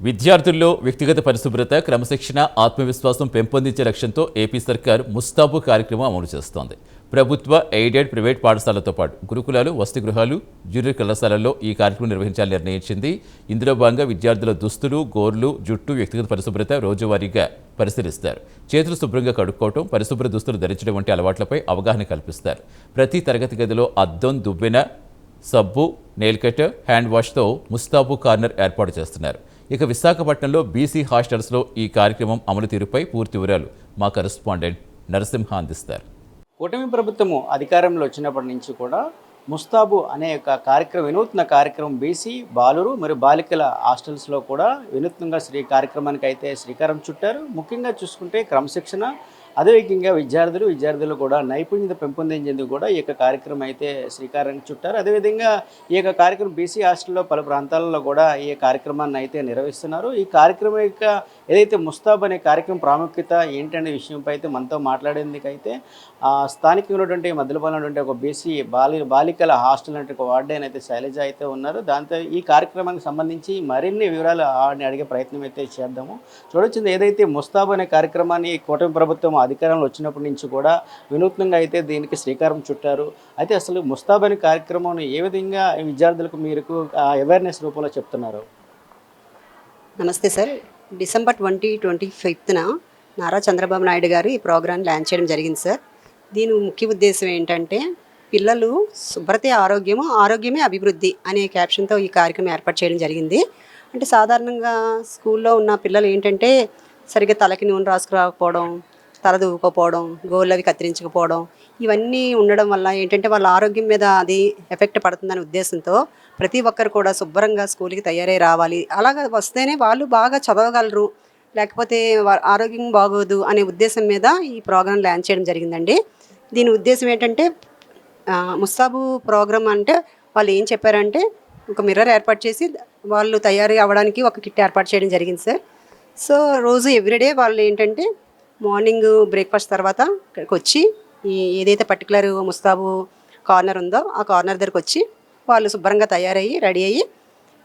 విద్యార్థుల్లో వ్యక్తిగత పరిశుభ్రత, క్రమశిక్షణ, ఆత్మవిశ్వాసం పెంపొందించే లక్ష్యంతో ఏపీ సర్కార్ ముస్తాబు కార్యక్రమం అమలు చేస్తోంది. ప్రభుత్వ, ఎయిడెడ్, ప్రైవేట్ పాఠశాలలతో పాటు గురుకులాలు, వసతి గృహాలు, జూనియర్ కళాశాలల్లో ఈ కార్యక్రమం నిర్వహించాలని నిర్ణయించింది. ఇందులో భాగంగా విద్యార్థుల దుస్తులు, గోర్లు, జుట్టు, వ్యక్తిగత పరిశుభ్రత రోజువారీగా పరిశీలిస్తారు. చేతులు శుభ్రంగా కడుక్కోవడం, పరిశుభ్ర దుస్తులు ధరించడం వంటి అలవాట్లపై అవగాహన కల్పిస్తారు. ప్రతి తరగతి గదిలో అద్దం, దువ్వెన, సబ్బు, నెయిల్ కట్టర్, హ్యాండ్ వాష్తో ముస్తాబు కార్నర్ ఏర్పాటు చేస్తున్నారు. ఇక విశాఖపట్నంలో బీసీ హాస్టల్స్లో ఈ కార్యక్రమం అమలు తీరుపై పూర్తి వివరాలు మా కరెస్పాండెంట్ నరసింహ అందిస్తారు. కూటమి ప్రభుత్వము అధికారంలో వచ్చినప్పటి నుంచి కూడా ముస్తాబు అనే ఒక కార్యక్రమం, వినూత్న కార్యక్రమం బీసీ, బాలురు మరియు బాలికల హాస్టల్స్లో కూడా వినూత్నంగా కార్యక్రమానికి అయితే శ్రీకారం చుట్టారు. ముఖ్యంగా చూసుకుంటే క్రమశిక్షణ, అదేవిధంగా విద్యార్థులు కూడా నైపుణ్యత పెంపొందించేందుకు కూడా ఈ యొక్క కార్యక్రమం అయితే శ్రీకారం చుట్టారు. అదేవిధంగా ఈ యొక్క కార్యక్రమం బీసీ హాస్టల్లో పలు ప్రాంతాలలో కూడా ఈ కార్యక్రమాన్ని అయితే నిర్వహిస్తున్నారు. ఈ కార్యక్రమం యొక్క ఏదైతే ముస్తాబ్ అనే కార్యక్రమం ప్రాముఖ్యత ఏంటనే విషయంపై అయితే మనతో మాట్లాడేందుకైతే స్థానికంగా ఉన్నటువంటి మధ్యలోపాలెంలో ఉన్నటువంటి ఒక బీసీ బాలికల హాస్టల్ అంటే ఒక వార్డెన్ అయితే శైలజ అయితే ఉన్నారు. దాంతో ఈ కార్యక్రమానికి సంబంధించి మరిన్ని వివరాలు అడిగే ప్రయత్నం అయితే చేద్దాము. చూడొచ్చింది ఏదైతే ముస్తాబ్ అనే కార్యక్రమాన్ని కూటమి ప్రభుత్వం అధికారంలో వచ్చినప్పటి నుంచి కూడా వినూత్నంగా అయితే దీనికి శ్రీకారం చుట్టారు. అయితే అసలు ముస్తాబ్ అనే కార్యక్రమం ఏ విధంగా విద్యార్థులకు మీరు అవేర్నెస్ రూపంలో చెప్తున్నారు? నమస్తే సార్. డిసెంబర్ 2025న నారా చంద్రబాబు నాయుడు గారు ఈ ప్రోగ్రాం లాంచ్ చేయడం జరిగింది సార్. దీని ముఖ్య ఉద్దేశం ఏంటంటే పిల్లలు శుభ్రతే ఆరోగ్యము, ఆరోగ్యమే అభివృద్ధి అనే క్యాప్షన్తో ఈ కార్యక్రమం ఏర్పాటు చేయడం జరిగింది. అంటే సాధారణంగా స్కూల్లో ఉన్న పిల్లలు ఏంటంటే సరిగ్గా తలకి నూనె రాసుకురాకపోవడం, తల దూకోపోవడం, గోళ్ళు అవి కత్తిరించకపోవడం, ఇవన్నీ ఉండడం వల్ల ఏంటంటే వాళ్ళ ఆరోగ్యం మీద అది ఎఫెక్ట్ పడుతుందనే ఉద్దేశంతో ప్రతి ఒక్కరు కూడా శుభ్రంగా స్కూల్కి తయారై రావాలి. అలాగ వస్తేనే వాళ్ళు బాగా చదవగలరు, లేకపోతే ఆరోగ్యం బాగోదు అనే ఉద్దేశం మీద ఈ ప్రోగ్రాం లాంచ్ చేయడం జరిగిందండి. దీని ఉద్దేశం ఏంటంటే ముస్తాబు ప్రోగ్రాం అంటే వాళ్ళు ఏం చెప్పారంటే ఒక మిర్రర్ ఏర్పాటు చేసి వాళ్ళు తయారీ అవ్వడానికి ఒక కిట్ ఏర్పాటు చేయడం జరిగింది సార్. సో రోజు ఎవ్రీడే వాళ్ళు ఏంటంటే మార్నింగ్ బ్రేక్ఫాస్ట్ తర్వాత ఇక్కడికి వచ్చి ఏదైతే పర్టికులర్ ముస్తాబు కార్నర్ ఉందో ఆ కార్నర్ దగ్గరకు వచ్చి వాళ్ళు శుభ్రంగా తయారయ్యి రెడీ అయ్యి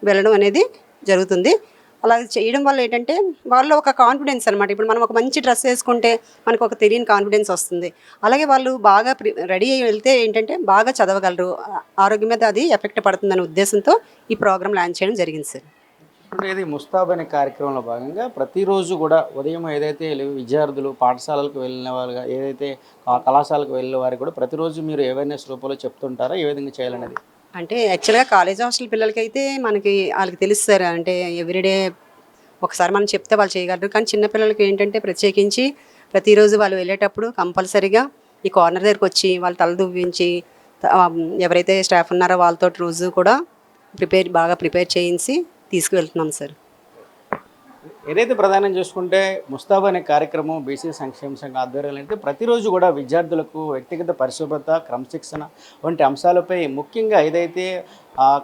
వెళ్ళడం అనేది జరుగుతుంది. అలా చేయడం వల్ల ఏంటంటే వాళ్ళు ఒక కాన్ఫిడెన్స్ అనమాట. ఇప్పుడు మనం ఒక మంచి డ్రెస్ వేసుకుంటే మనకు ఒక తెలియని కాన్ఫిడెన్స్ వస్తుంది. అలాగే వాళ్ళు బాగా రెడీ అయ్యి వెళ్తే ఏంటంటే బాగా చదవగలరు, ఆరోగ్యం మీద అది ఎఫెక్ట్ పడుతుందనే ఉద్దేశంతో ఈ ప్రోగ్రాం లాంచ్ చేయడం జరిగింది సార్. ఇప్పుడు ఇది ముస్తాబ్ అనే కార్యక్రమంలో భాగంగా ప్రతిరోజు కూడా ఉదయం ఏదైతే విద్యార్థులు పాఠశాలలకు వెళ్ళిన వారుగా, ఏదైతే కళాశాలకు వెళ్ళిన వారికి కూడా ప్రతిరోజు మీరు అవేర్నెస్ రూపంలో చెప్తుంటారా? ఏ విధంగా చేయాలనేది అంటే యాక్చువల్గా కాలేజ్ హాస్టల్ పిల్లలకైతే వాళ్ళకి తెలుస్తారు. అంటే ఎవ్రీడే ఒకసారి మనం చెప్తే వాళ్ళు చేయగలరు. కానీ చిన్నపిల్లలకి ఏంటంటే ప్రత్యేకించి ప్రతిరోజు వాళ్ళు వెళ్ళేటప్పుడు కంపల్సరీగా ఈ కార్నర్ దగ్గరకు వచ్చి వాళ్ళు తల దువ్వించి ఎవరైతే స్టాఫ్ ఉన్నారో వాళ్ళతో రోజు కూడా బాగా ప్రిపేర్ చేయించి తీసుకువెళ్తున్నాం సార్. ఏదైతే ప్రధానం చూసుకుంటే ముస్తాబ్ అనే కార్యక్రమం బీసీ సంక్షేమ సంఘ ఆధ్వర్యంలో అయితే ప్రతిరోజు కూడా విద్యార్థులకు వ్యక్తిగత పరిశుభ్రత, క్రమశిక్షణ వంటి అంశాలపై ముఖ్యంగా ఏదైతే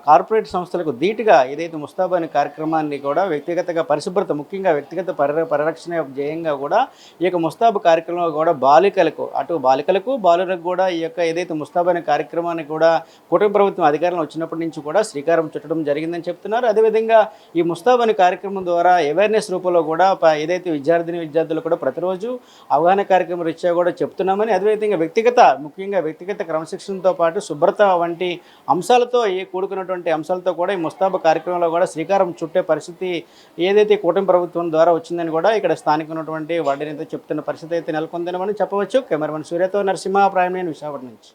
కార్పొరేట్ సంస్థలకు ధీటుగా ఏదైతే ముస్తాబ్ అనే కార్యక్రమాన్ని కూడా వ్యక్తిగతంగా పరిశుభ్రత, ముఖ్యంగా వ్యక్తిగత పరిరక్షణ ధ్యేయంగా కూడా ఈ యొక్క ముస్తాబు కార్యక్రమంలో కూడా బాలికలకు బాలులకు కూడా ఈ యొక్క ఏదైతే ముస్తాబ్ అనే కార్యక్రమాన్ని కూడా కుటుంబ ప్రభుత్వం అధికారంలో వచ్చినప్పటి నుంచి కూడా శ్రీకారం చుట్టడం జరిగిందని చెప్తున్నారు. అదేవిధంగా ఈ ముస్తాబ్ అనే కార్యక్రమం ద్వారా అవేర్నెస్ రూపంలో కూడా ఏదైతే విద్యార్థులు కూడా ప్రతిరోజు అవగాహన కార్యక్రమం రీత్యా కూడా చెప్తున్నామని, అదేవిధంగా ముఖ్యంగా వ్యక్తిగత క్రమశిక్షణతో పాటు శుభ్రత వంటి అంశాలతో కూడుకున్నటువంటి అంశాలతో కూడా ఈ ముస్తాబు కార్యక్రమంలో కూడా శ్రీకారం చుట్టే పరిస్థితి ఏదైతే కూటమి ప్రభుత్వం ద్వారా వచ్చిందని కూడా ఇక్కడ స్థానిక ఉన్నటువంటి వార్డెన్ అయితే చెప్తున్న పరిస్థితి అయితే నెలకొందని మనం చెప్పవచ్చు. కెమెరామెన్ సూర్యతో నరసింహ, ప్రైమ్ లైన్, విశాఖపట్నం నుంచి.